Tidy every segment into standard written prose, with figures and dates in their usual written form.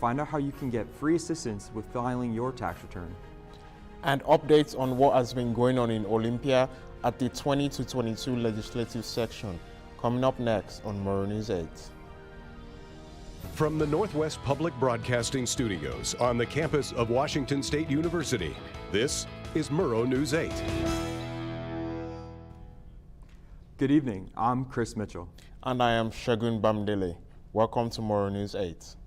Find out how you can get free assistance with filing your tax return. And updates on what has been going on in Olympia at the 2022 legislative section. Coming up next on Murrow News 8. From the Northwest Public Broadcasting Studios on the campus of Washington State University, this is Murrow News 8. Good evening, I'm Chris Mitchell. And I am Shagun Bamdele. Welcome to Murrow News 8.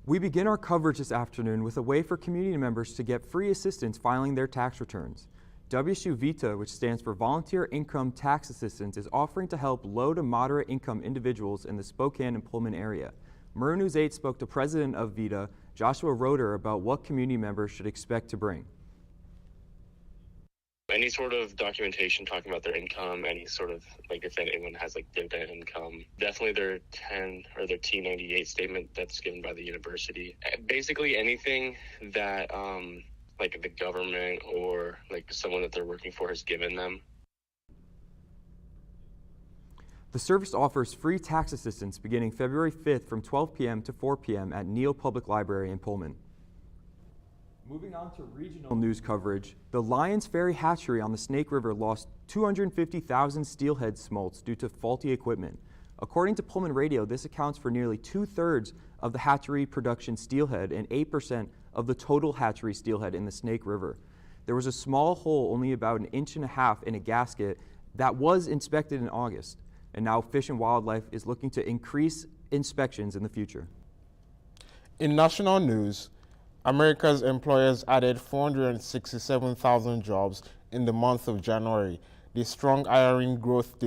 We begin our coverage this afternoon with a way for community members to get free assistance filing their tax returns. WSU VITA, which stands for Volunteer Income Tax Assistance, is offering to help low to moderate income individuals in the Spokane and Pullman area. Murrow News 8 spoke to President of VITA, Joshua Roeder, about what community members should expect to bring. Any sort of documentation talking about their income, any sort of, like, if anyone has like dividend income, definitely their 10 or their T98 statement that's given by the university. Basically anything that like the government or like someone that they're working for has given them. The service offers free tax assistance beginning February 5th from 12 p.m. to 4 p.m. at Neal Public Library in Pullman. Moving on to regional news coverage, the Lions Ferry hatchery on the Snake River lost 250,000 steelhead smolts due to faulty equipment. According to Pullman Radio, this accounts for nearly 2/3 of the hatchery production steelhead and 8% of the total hatchery steelhead in the Snake River. There was a small hole only about 1.5 inches in a gasket that was inspected in August, and now Fish and Wildlife is looking to increase inspections in the future. In national news, America's employers added 467,000 jobs in the month of January. The strong hiring growth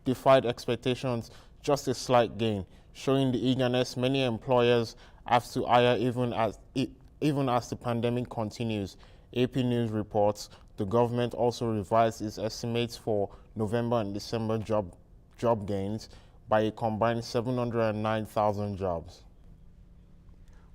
defied expectations, just a slight gain, showing the eagerness many employers have to hire even as the pandemic continues. AP News reports the government also revised its estimates for November and December job gains by a combined 709,000 jobs.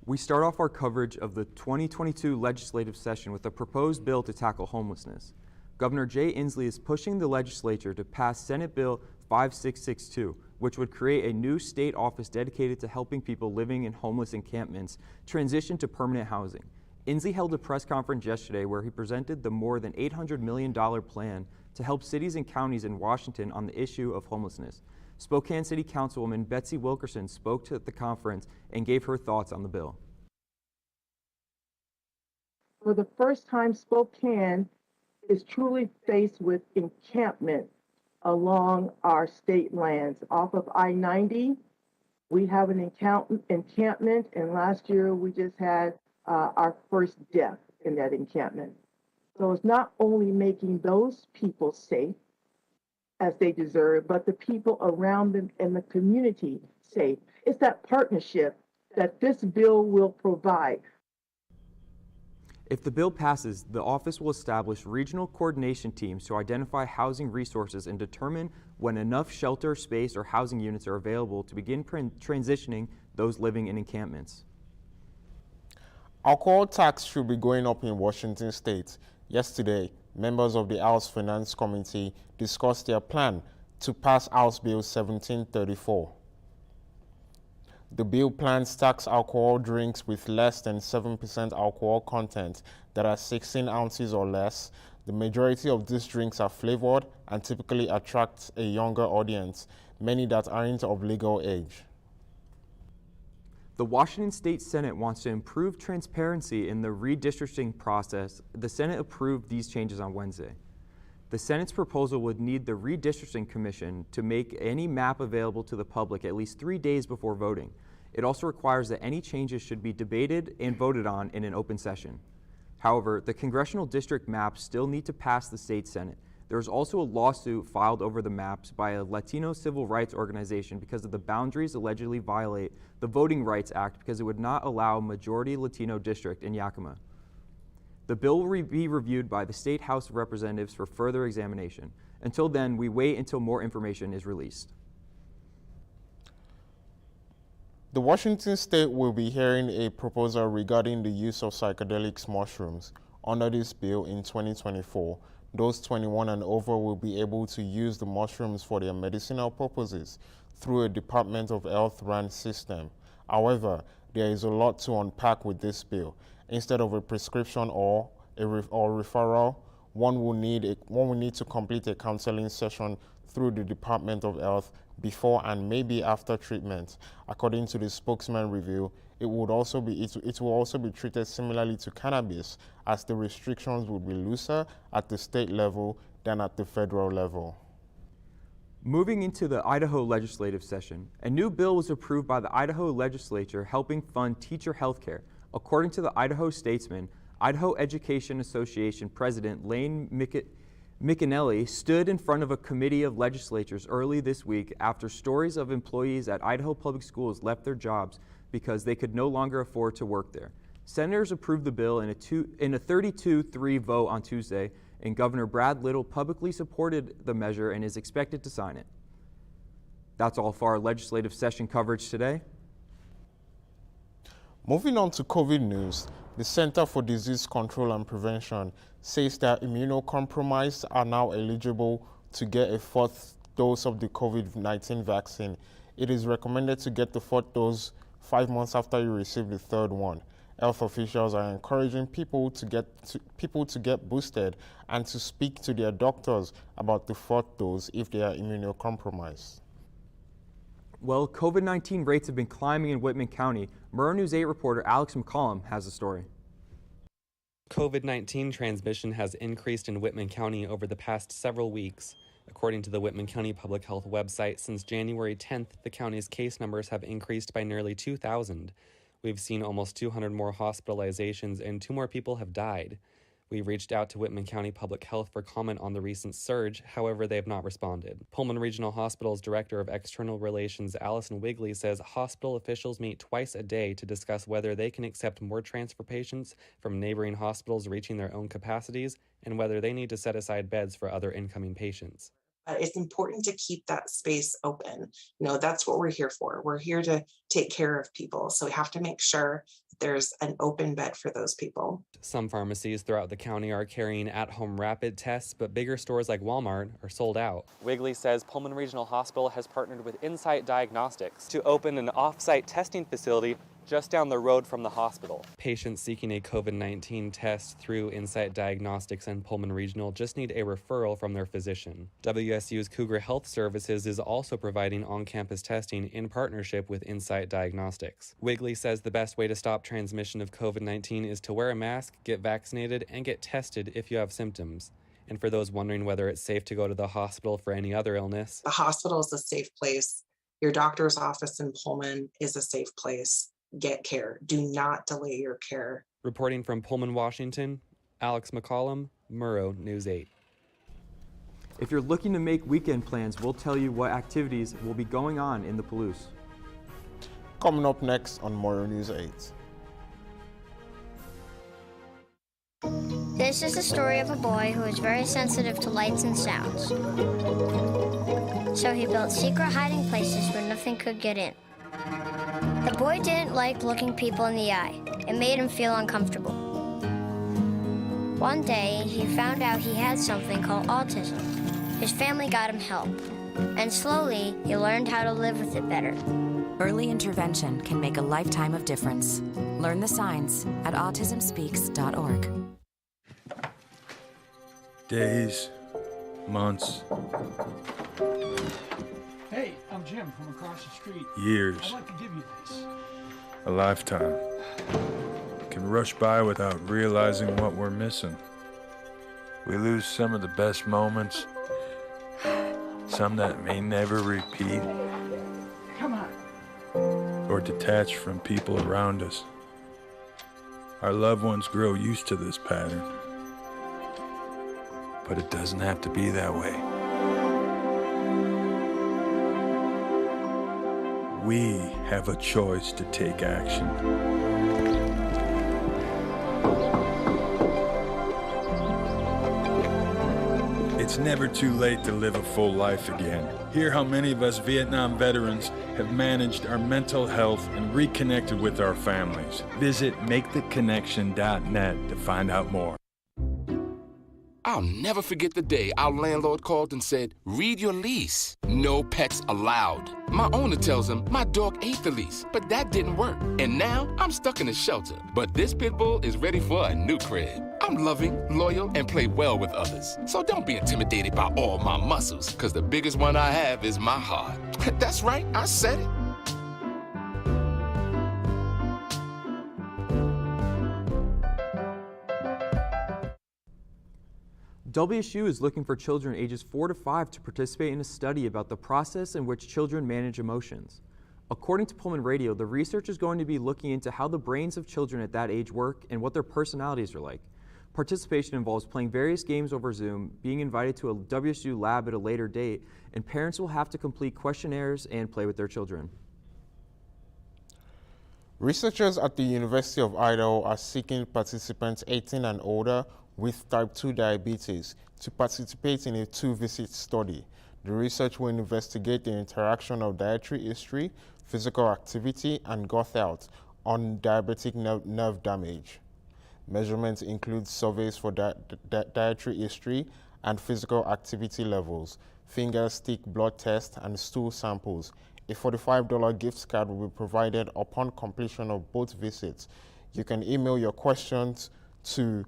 We start off our coverage of the 2022 legislative session with a proposed bill to tackle homelessness. Governor Jay Inslee is pushing the legislature to pass Senate Bill 5662, which would create a new state office dedicated to helping people living in homeless encampments transition to permanent housing. Inslee held a press conference yesterday where he presented the more than $800 million plan to help cities and counties in Washington on the issue of homelessness. Spokane City Councilwoman Betsy Wilkerson spoke at the conference and gave her thoughts on the bill. For the first time, Spokane is truly faced with encampment along our state lands. Off of I-90, we have an encampment, and last year we just had our first death in that encampment. So it's not only making those people safe, as they deserve, but the people around them and the community safe. It's that partnership that this bill will provide. If the bill passes, the office will establish regional coordination teams to identify housing resources and determine when enough shelter, space, or housing units are available to begin transitioning those living in encampments. Alcohol tax should be going up in Washington State. Yesterday, members of the House Finance Committee discussed their plan to pass House Bill 1734. The bill plans tax alcohol drinks with less than 7% alcohol content that are 16 ounces or less. The majority of these drinks are flavored and typically attract a younger audience, many that aren't of legal age. The Washington State Senate wants to improve transparency in the redistricting process. The Senate approved these changes on Wednesday. The Senate's proposal would need the Redistricting Commission to make any map available to the public at least 3 days before voting. It also requires that any changes should be debated and voted on in an open session. However, the congressional district maps still need to pass the state Senate. There is also a lawsuit filed over the maps by a Latino civil rights organization because the boundaries allegedly violate the Voting Rights Act because it would not allow a majority Latino district in Yakima. The bill will be reviewed by the State House of Representatives for further examination. Until then, we wait until more information is released. The Washington State will be hearing a proposal regarding the use of psychedelics mushrooms. Under this bill in 2024, those 21 and over will be able to use the mushrooms for their medicinal purposes through a Department of Health run system. However, there is a lot to unpack with this bill. Instead of a prescription or referral, one will need to complete a counseling session through the Department of Health before and maybe after treatment. According to the spokesman review, it will also be treated similarly to cannabis, as the restrictions would be looser at the state level than at the federal level. Moving into the Idaho legislative session, a new bill was approved by the Idaho legislature helping fund teacher health care. According to the Idaho Statesman, Idaho Education Association President Lane McAnally stood in front of a committee of legislators early this week after stories of employees at Idaho Public Schools left their jobs because they could no longer afford to work there. Senators approved the bill in a 32-3 vote on Tuesday, and Governor Brad Little publicly supported the measure and is expected to sign it. That's all for our legislative session coverage today. Moving on to COVID news, the Center for Disease Control and Prevention says that immunocompromised are now eligible to get a fourth dose of the COVID-19 vaccine. It is recommended to get the fourth dose 5 months after you receive the third one. Health officials are encouraging people to get boosted and to speak to their doctors about the fourth dose if they are immunocompromised. Well, COVID-19 rates have been climbing in Whitman County. Murrow News 8 reporter Alex McCollum has the story. COVID-19 transmission has increased in Whitman County over the past several weeks. According to the Whitman County Public Health website, since January 10th, the county's case numbers have increased by nearly 2,000. We've seen almost 200 more hospitalizations and 2 more people have died. We reached out to Whitman County Public Health for comment on the recent surge, however, they have not responded. Pullman Regional Hospital's Director of External Relations, Allison Wigley, says hospital officials meet twice a day to discuss whether they can accept more transfer patients from neighboring hospitals reaching their own capacities and whether they need to set aside beds for other incoming patients. It's important to keep that space open. That's what we're here for. We're here to take care of people. So we have to make sure that there's an open bed for those people. Some pharmacies throughout the county are carrying at-home rapid tests, but bigger stores like Walmart are sold out. Wigley says Pullman Regional Hospital has partnered with Insight Diagnostics to open an off-site testing facility just down the road from the hospital. Patients seeking a COVID-19 test through Insight Diagnostics and Pullman Regional just need a referral from their physician. WSU's Cougar Health Services is also providing on-campus testing in partnership with Insight Diagnostics. Wigley says the best way to stop transmission of COVID-19 is to wear a mask, get vaccinated, and get tested if you have symptoms. And for those wondering whether it's safe to go to the hospital for any other illness, the hospital is a safe place. Your doctor's office in Pullman is a safe place. Get care. Do not delay your care. Reporting from Pullman, Washington, Alex McCollum, Murrow News 8. If you're looking to make weekend plans, we'll tell you what activities will be going on in the Palouse. Coming up next on Murrow News 8. This is the story of a boy who is very sensitive to lights and sounds. So he built secret hiding places where nothing could get in. The boy didn't like looking people in the eye. It made him feel uncomfortable. One day, he found out he had something called autism. His family got him help, and slowly, he learned how to live with it better. Early intervention can make a lifetime of difference. Learn the signs at autismspeaks.org. Days, months, Hey, I'm Jim from across the street. years, I'd like to give you this. a lifetime can rush by without realizing what we're missing. We lose some of the best moments, some that may never repeat, Come on. or detach from people around us. Our loved ones grow used to this pattern, but it doesn't have to be that way. We have a choice to take action. It's never too late to live a full life again. Hear how many of us Vietnam veterans have managed our mental health and reconnected with our families. Visit MakeTheConnection.net to find out more. I'll never forget the day our landlord called and said, read your lease. No pets allowed. My owner tells him my dog ate the lease, but that didn't work. And now I'm stuck in a shelter. But this pit bull is ready for a new crib. I'm loving, loyal, and play well with others. So don't be intimidated by all my muscles, because the biggest one I have is my heart. That's right, I said it. WSU is looking for children ages 4 to 5 to participate in a study about the process in which children manage emotions. According to Pullman Radio, the research is going to be looking into how the brains of children at that age work and what their personalities are like. Participation involves playing various games over Zoom, being invited to a WSU lab at a later date, and parents will have to complete questionnaires and play with their children. Researchers at the University of Idaho are seeking participants 18 and older with type 2 diabetes to participate in a 2-visit study. The research will investigate the interaction of dietary history, physical activity, and gut health on diabetic nerve damage. Measurements include surveys for dietary history and physical activity levels, finger stick blood tests, and stool samples. A $45 gift card will be provided upon completion of both visits. You can email your questions to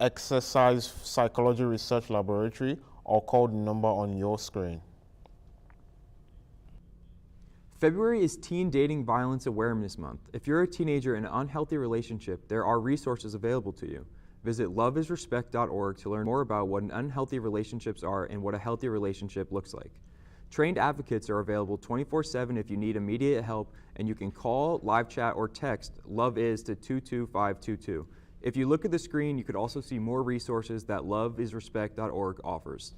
Exercise Psychology Research Laboratory or call the number on your screen. February is Teen Dating Violence Awareness Month. If you're a teenager in an unhealthy relationship, there are resources available to you. Visit loveisrespect.org to learn more about what unhealthy relationships are and what a healthy relationship looks like. Trained advocates are available 24/7 if you need immediate help, and you can call, live chat, or text LOVEIS to 22522. If you look at the screen, you could also see more resources that loveisrespect.org offers.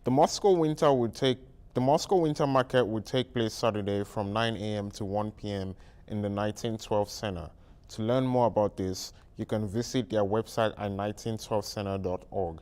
The Moscow Winter Market will take place Saturday from 9 a.m. to 1 p.m. in the 1912 Center. To learn more about this, you can visit their website at 1912center.org.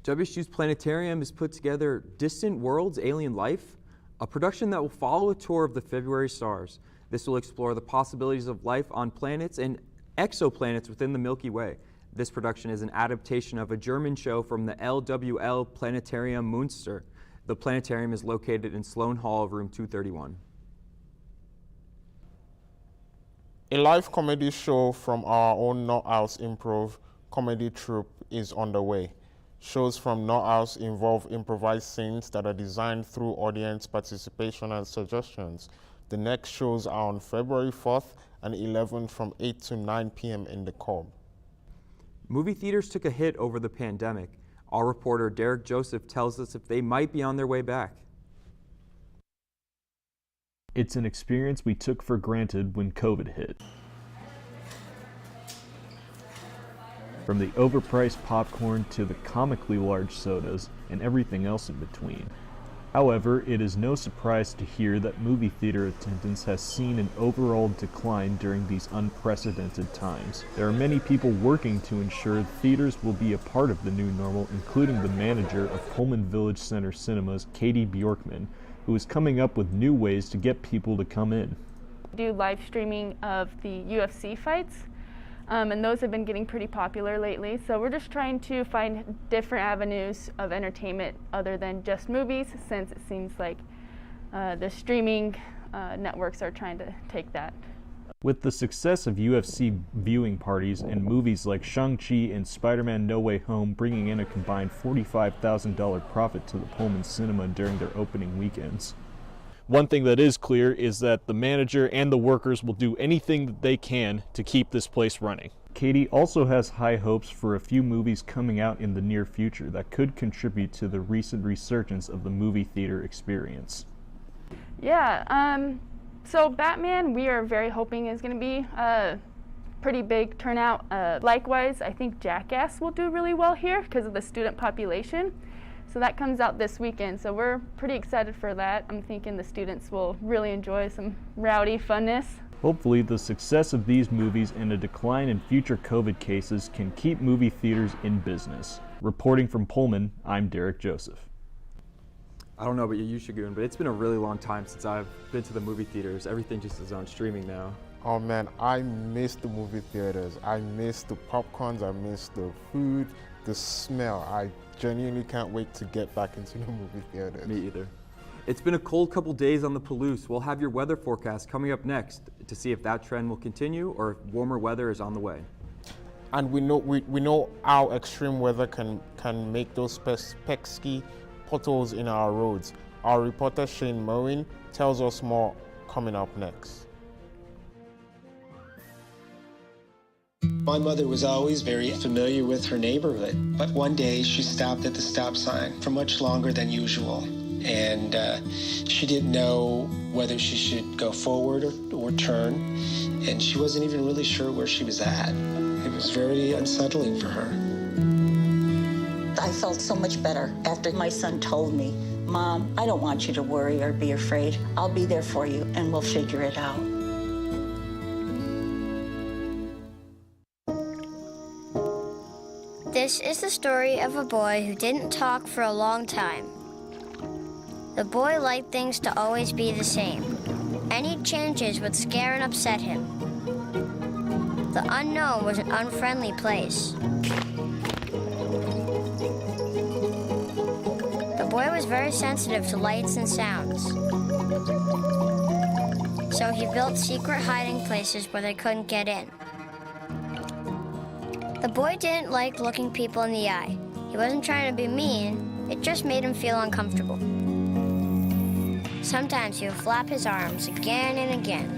WSU's planetarium has put together Distant Worlds, Alien Life, a production that will follow a tour of the February stars. This will explore the possibilities of life on planets and exoplanets within the Milky Way. This production is an adaptation of a German show from the LWL Planetarium Münster. The planetarium is located in Sloan Hall, room 231. A live comedy show from our own North House Improv comedy troupe is underway. Shows from North House involve improvised scenes that are designed through audience participation and suggestions. The next shows are on February 4th and 11th from 8 to 9 p.m. in the Cobb. Movie theaters took a hit over the pandemic. Our reporter Derek Joseph tells us if they might be on their way back. It's an experience we took for granted when COVID hit. From the overpriced popcorn to the comically large sodas and everything else in between. However, it is no surprise to hear that movie theater attendance has seen an overall decline during these unprecedented times. There are many people working to ensure theaters will be a part of the new normal, including the manager of Pullman Village Center Cinemas, Katie Bjorkman, who is coming up with new ways to get people to come in. Do live streaming of the UFC fights. And those have been getting pretty popular lately. So we're just trying to find different avenues of entertainment other than just movies, since it seems like the streaming networks are trying to take that. With the success of UFC viewing parties and movies like Shang-Chi and Spider-Man No Way Home bringing in a combined $45,000 profit to the Pullman Cinema during their opening weekends. One thing that is clear is that the manager and the workers will do anything that they can to keep this place running. Katie also has high hopes for a few movies coming out in the near future that could contribute to the recent resurgence of the movie theater experience. Yeah, so Batman, we are very hoping is going to be a pretty big turnout. Likewise, I think Jackass will do really well here because of the student population. So that comes out this weekend, so we're pretty excited for that. I'm thinking the students will really enjoy some rowdy funness. Hopefully, the success of these movies and a decline in future COVID cases can keep movie theaters in business. Reporting from Pullman, I'm Derek Joseph. I don't know about you, Shagun, but it's been a really long time since I've been to the movie theaters. Everything just is on streaming now. Oh man, I miss the movie theaters. I miss the popcorns, I miss the food, the smell. I genuinely can't wait to get back into the movie theaters. Me either. It's been a cold couple days on the Palouse. We'll have your weather forecast coming up next to see if that trend will continue or if warmer weather is on the way. And we know how extreme weather can make those pesky potholes in our roads. Our reporter Shane Murrow tells us more coming up next. My mother was always very familiar with her neighborhood, but one day she stopped at the stop sign for much longer than usual, and she didn't know whether she should go forward or turn, and she wasn't even really sure where she was at. It was very unsettling for her. I felt so much better after my son told me, "Mom, I don't want you to worry or be afraid. I'll be there for you and we'll figure it out." This is the story of a boy who didn't talk for a long time. The boy liked things to always be the same. Any changes would scare and upset him. The unknown was an unfriendly place. The boy was very sensitive to lights and sounds. So he built secret hiding places where they couldn't get in. The boy didn't like looking people in the eye. He wasn't trying to be mean, it just made him feel uncomfortable. Sometimes he would flap his arms again and again.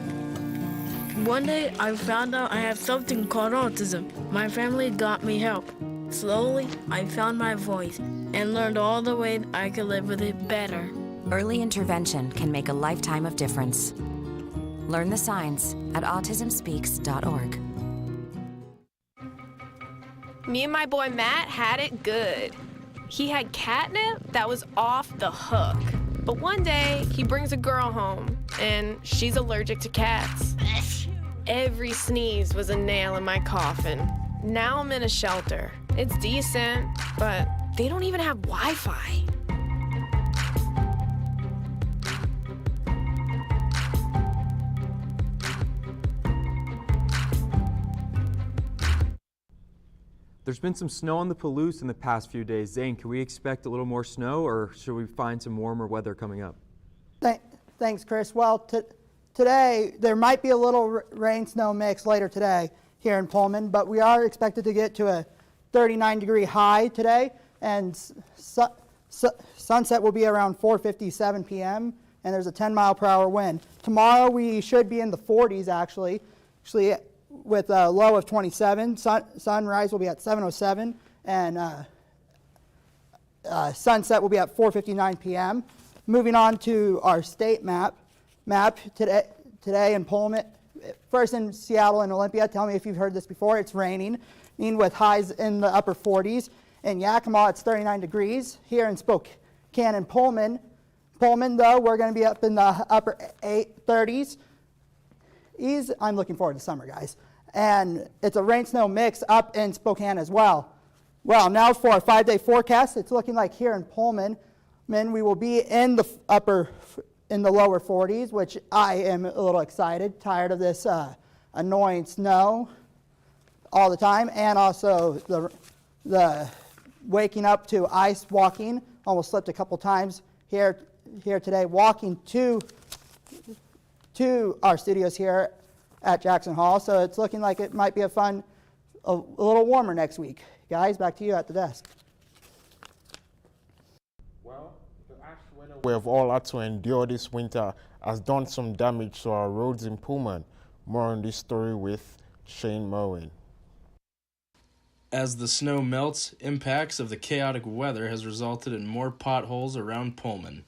One day, I found out I had something called autism. My family got me help. Slowly, I found my voice and learned all the ways I could live with it better. Early intervention can make a lifetime of difference. Learn the signs at autismspeaks.org. Me and my boy Matt had it good. He had catnip that was off the hook. But one day, he brings a girl home, and she's allergic to cats. Every sneeze was a nail in my coffin. Now I'm in a shelter. It's decent, but they don't even have Wi-Fi. There's been some snow on the Palouse in the past few days. Zane, can we expect a little more snow, or should we find some warmer weather coming up? Thanks, Chris. Well, today there might be a little rain-snow mix later today here in Pullman, but we are expected to get to a 39-degree high today, and sunset will be around 4:57 p.m., and there's a 10-mile-per-hour wind. Tomorrow we should be in the 40s, actually with a low of 27. Sunrise will be at 7:07, and sunset will be at 4:59 p.m. Moving on to our state map today in Pullman. First in Seattle and Olympia. Tell me if you've heard this before. It's raining with highs in the upper 40s. In Yakima, it's 39 degrees. Here in Spokane and Pullman, though, we're going to be up in the upper 30s. I'm looking forward to summer, guys. And it's a rain-snow mix up in Spokane as well. Well, now for our 5-day forecast, it's looking like here in Pullman, we will be in the lower 40s, which I am a little excited, tired of this annoying snow all the time, and also the waking up to ice walking. Almost slipped a couple times here today, walking to our studios here at Jackson Hall. So it's looking like it might be a little warmer next week. Guys, back to you at the desk. Well, the harsh weather we have all had to endure this winter has done some damage to our roads in Pullman. More on this story with Shane Murrow. As the snow melts, impacts of the chaotic weather has resulted in more potholes around Pullman.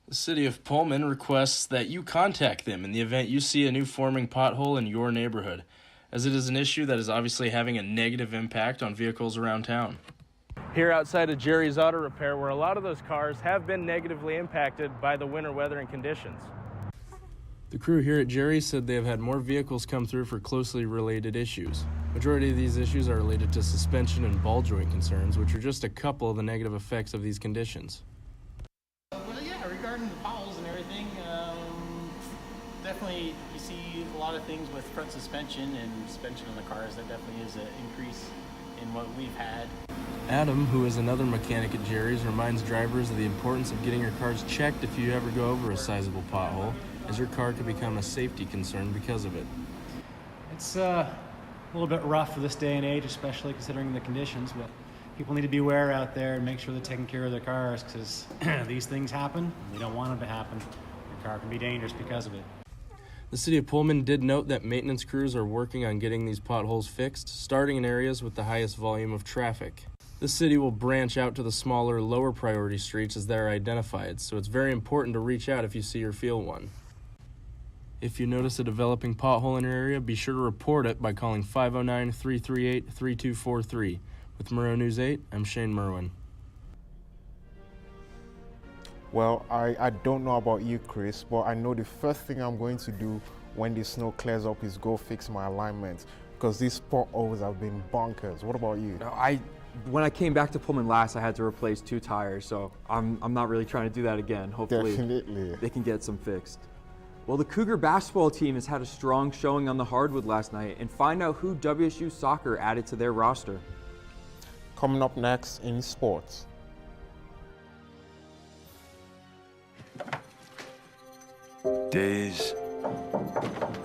The City of Pullman requests that you contact them in the event you see a new forming pothole in your neighborhood, as it is an issue that is obviously having a negative impact on vehicles around town. Here outside of Jerry's Auto Repair, where a lot of those cars have been negatively impacted by the winter weather and conditions. The crew here at Jerry's said they have had more vehicles come through for closely related issues. Majority of these issues are related to suspension and ball joint concerns, which are just a couple of the negative effects of these conditions. Well, yeah, regarding the potholes and everything, definitely you see a lot of things with front suspension and suspension on the cars. That definitely is an increase in what we've had. Adam, who is another mechanic at Jerry's, reminds drivers of the importance of getting your cars checked if you ever go over a sizable pothole, as your car could become a safety concern because of it. It's a little bit rough for this day and age, especially considering the conditions, but people need to be aware out there and make sure they're taking care of their cars, because these things happen. We don't want them to happen. Your car can be dangerous because of it. The city of Pullman did note that maintenance crews are working on getting these potholes fixed, starting in areas with the highest volume of traffic. The city will branch out to the smaller, lower priority streets as they're identified, so it's very important to reach out if you see or feel one. If you notice a developing pothole in your area, be sure to report it by calling 509-338-3243. With Murrow News 8, I'm Shane Merwin. Well, I don't know about you, Chris, but I know the first thing I'm going to do when the snow clears up is go fix my alignment, because these potholes have been bonkers. What about you? When I came back to Pullman last, I had to replace 2 tires, so I'm not really trying to do that again. Hopefully Definitely. They can get some fixed. Well, the Cougar basketball team has had a strong showing on the hardwood last night, and find out who WSU soccer added to their roster. Coming up next in sports. Days,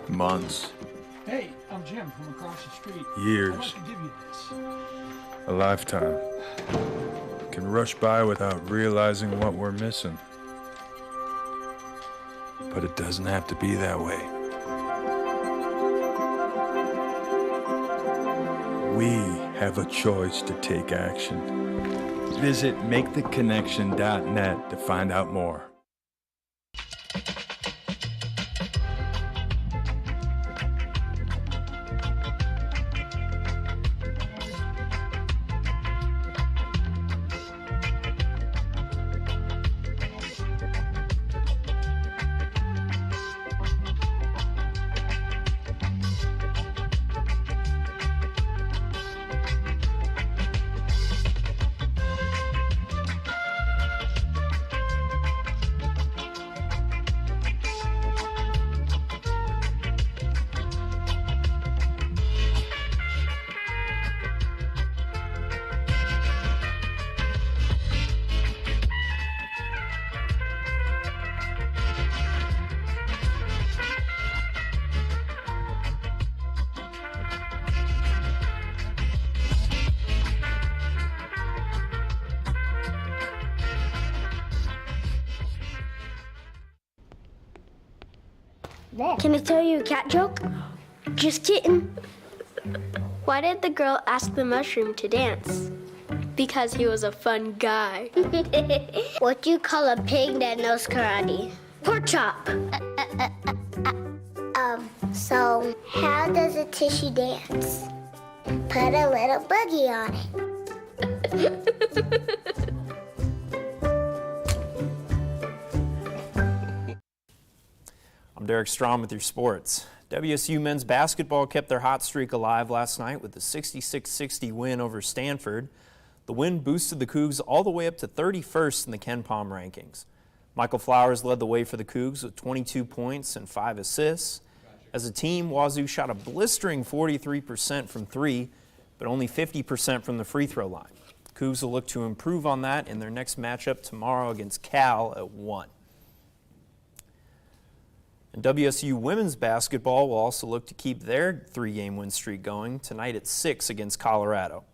months, Hey, I'm Jim from across the street. Years. I'd like to give you this. a lifetime can rush by without realizing what we're missing. But it doesn't have to be that way. We have a choice to take action. Visit maketheconnection.net to find out more. Can I tell you a cat joke? Just kidding. Why did the girl ask the mushroom to dance? Because he was a fun guy. What do you call a pig that knows karate? Pork chop. So how does a tissue dance? Put a little boogie on it. I'm Derek Strom with your sports. WSU men's basketball kept their hot streak alive last night with a 66-60 win over Stanford. The win boosted the Cougs all the way up to 31st in the Ken Pom rankings. Michael Flowers led the way for the Cougs with 22 points and 5 assists. As a team, Wazoo shot a blistering 43% from 3, but only 50% from the free throw line. Cougs will look to improve on that in their next matchup tomorrow against Cal at 1. And WSU women's basketball will also look to keep their 3-game win streak going tonight at 6 against Colorado.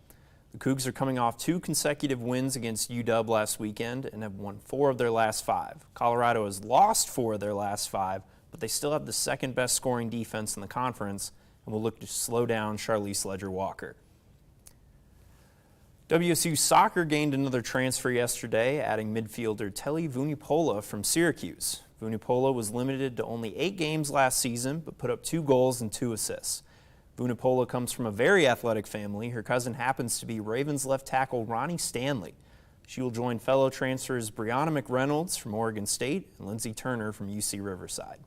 The Cougs are coming off 2 consecutive wins against UW last weekend and have won 4 of their last 5. Colorado has lost 4 of their last 5, but they still have the second best scoring defense in the conference and will look to slow down Charlize Ledger-Walker. WSU soccer gained another transfer yesterday, adding midfielder Telly Vunipola from Syracuse. Vunipola was limited to only 8 games last season, but put up 2 goals and 2 assists. Vunipola comes from a very athletic family. Her cousin happens to be Ravens left tackle Ronnie Stanley. She will join fellow transfers Brianna McReynolds from Oregon State and Lindsey Turner from UC Riverside.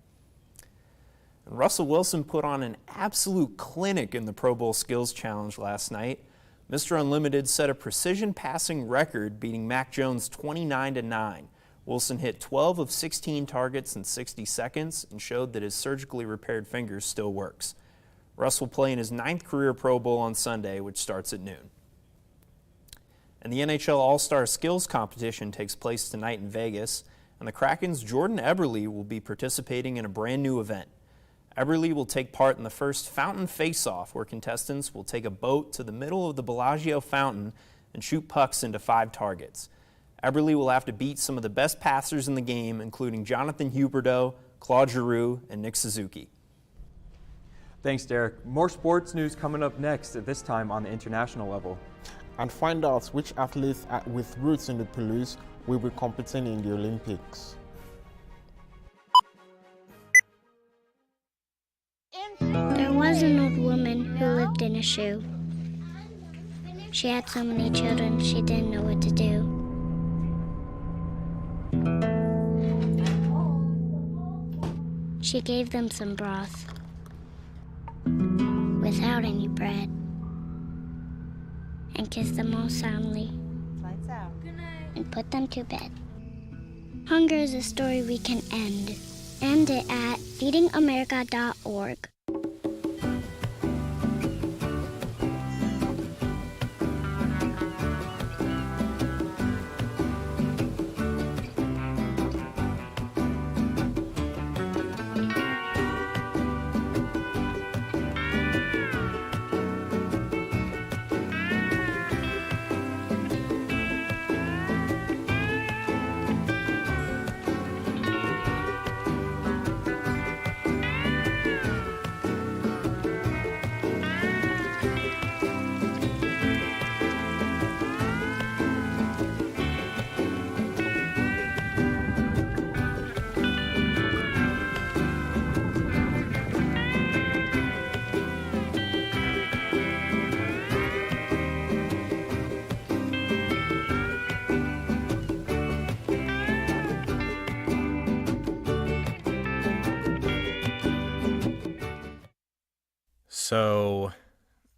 And Russell Wilson put on an absolute clinic in the Pro Bowl Skills Challenge last night. Mr. Unlimited set a precision passing record, beating Mac Jones 29-9. Wilson hit 12 of 16 targets in 60 seconds and showed that his surgically repaired finger still works. Russ will play in his 9th career Pro Bowl on Sunday, which starts at noon. And the NHL All-Star Skills Competition takes place tonight in Vegas, and the Kraken's Jordan Eberle will be participating in a brand new event. Eberle will take part in the first Fountain Face-Off, where contestants will take a boat to the middle of the Bellagio fountain and shoot pucks into 5 targets. Eberle will have to beat some of the best passers in the game, including Jonathan Huberdeau, Claude Giroux, and Nick Suzuki. Thanks, Derek. More sports news coming up next, at this time on the international level. And find out which athletes with roots in the Palouse will be competing in the Olympics. There was an old woman who lived in a shoe. She had so many children, she didn't know what to do. She gave them some broth without any bread and kissed them all soundly. Lights out. Good night. And put them to bed. Hunger is a story we can end. End it at feedingamerica.org. So,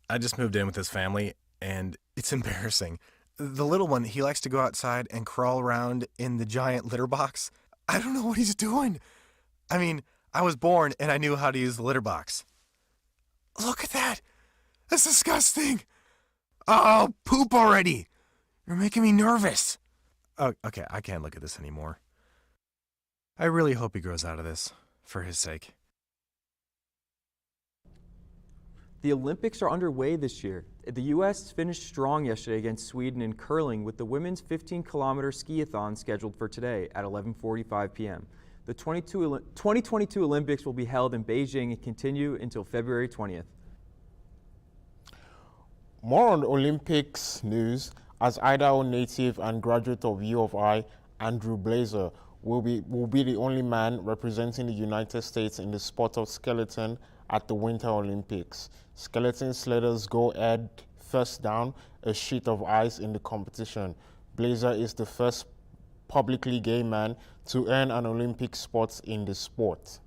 I just moved in with his family, and it's embarrassing. The little one, he likes to go outside and crawl around in the giant litter box. I don't know what he's doing. I mean, I was born and I knew how to use the litter box. Look at that! That's disgusting! Oh, poop already! You're making me nervous. Oh, okay, I can't look at this anymore. I really hope he grows out of this, for his sake. The Olympics are underway this year. The U.S. finished strong yesterday against Sweden in curling, with the women's 15-kilometer skiathon scheduled for today at 11:45 p.m. The 2022 Olympics will be held in Beijing and continue until February 20th. More on Olympics news, as Idaho native and graduate of U of I, Andrew Blazer, will be the only man representing the United States in the sport of skeleton at the Winter Olympics. Skeleton sledders go head first down a sheet of ice in the competition. Blazer is the first publicly gay man to earn an Olympic spot in the sport.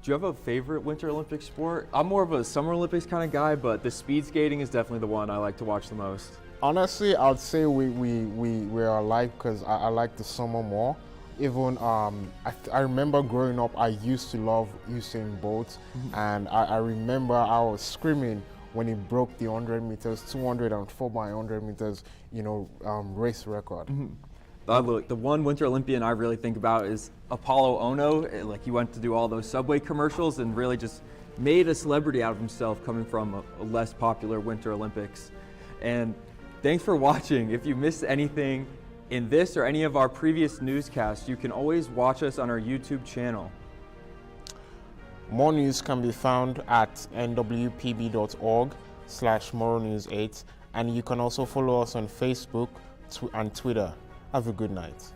Do you have a favorite Winter Olympic sport? I'm more of a Summer Olympics kind of guy, but the speed skating is definitely the one I like to watch the most. Honestly, I would say we are alike because I like the summer more. Even I remember growing up, I used to love Usain Bolt, and I remember I was screaming when he broke the 100 meters, 200 and 4x100 meters, race record. Look, the one Winter Olympian I really think about is Apollo Ono. Like, he went to do all those Subway commercials and really just made a celebrity out of himself coming from a less popular Winter Olympics. And thanks for watching. If you missed anything in this or any of our previous newscasts, you can always watch us on our YouTube channel. More news can be found at nwpb.org/morrownews8, and you can also follow us on Facebook and Twitter. Have a good night.